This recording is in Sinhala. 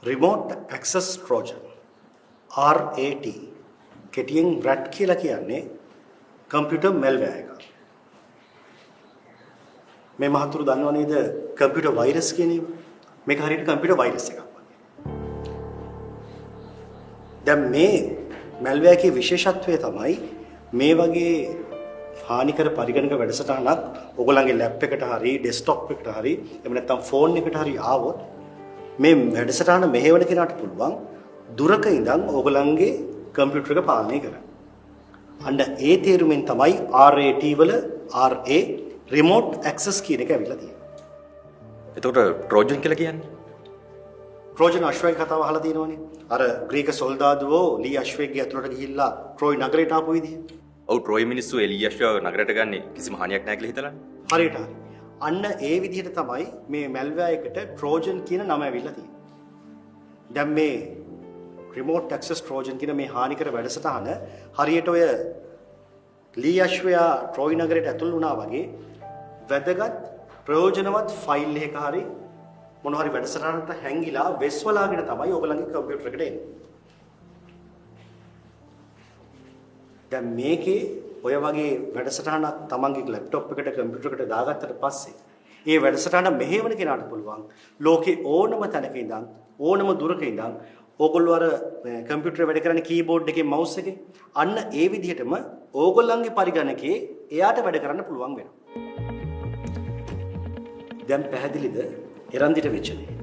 remote access trojan RAT කෙටියෙන් rat කියලා කියන්නේ computer malware එක. මේ මහතුරු දන්නව නේද computer virus කියන එක? මේක හරියට computer virus එකක් වගේ. දැන් මේ malware එකේ විශේෂත්වය තමයි මේ වගේ හානිකර පරිගණක වැඩසටහනක් ඔයගොල්ලන්ගේ ලැප් එකට හරි ඩෙස්ක්ටොප් එකට හරි එහෙම නැත්නම් ෆෝන් එකට හරි ආවොත් මේ වැඩසටහන මෙහෙවන කෙනාට පුළුවන් දුරක ඉඳන් ඔයගොල්ලන්ගේ කම්පියුටර් එක පාලනය කරන්න. අන්න ඒ තේරුමෙන් තමයි RAT වල RA remote access කියන එක ඇවිල්ලා තියෙන්නේ. එතකොට ට්‍රෝජන් කියලා කියන්නේ? ට්‍රෝජන් අශ්වය කතාව අහලා තියෙනවනේ. අර ග්‍රීක සොල්දාදුවෝ ලී අශ්වයේගේ ඇතුළට ගිහිල්ලා ට්‍රෝයි නගරයට ආපු විදිහ. ඔව් ට්‍රෝයි මිනිස්සු එලී අශ්වය නගරයට ගන්නේ කිසිම හානියක් නැහැ කියලා හිතලානේ. හරියට හරි. අන්න ඒ විදිහට තමයි මේ malware එකට ට්‍රෝජන් කියන නම ඇවිල්ලා තියෙන්නේ. දැන් මේ remote access trojan කියන මේ හානිකර වැඩසටහන හරියට ඔය ලී අශ්වයා ට්‍රෝයි නගරයට ඇතුල් වුණා වගේ වැදගත් ප්‍රයෝජනවත් ෆයිල් එකක හරි මොන හරි වැඩසටහනකට හැංගිලා වෙස්වලාගෙන තමයි ඔයගලගේ කම්පියුටර් එකට එන්නේ. දැන් මේකේ ඔය වගේ වැඩසටහනක් තමන්ගේ ලැප්ටොප් එකට කම්පියුටර් එකට දාගත්තට පස්සේ ඒ වැඩසටහන මෙහෙවන කෙනාට පුළුවන් ලෝකේ ඕනම තැනක ඉඳන් ඕනම දුරක ඉඳන් ඕගොල්ලෝ අර කම්පියුටර් වැඩ කරන කීබෝඩ් එකේ මවුස් එකේ අන්න ඒ විදිහටම ඕගොල්ලන්ගේ පරිගණකේ එයාට වැඩ කරන්න පුළුවන් වෙනවා. දැන් පැහැදිලිද එරන්දිට වෙච්ච දේ?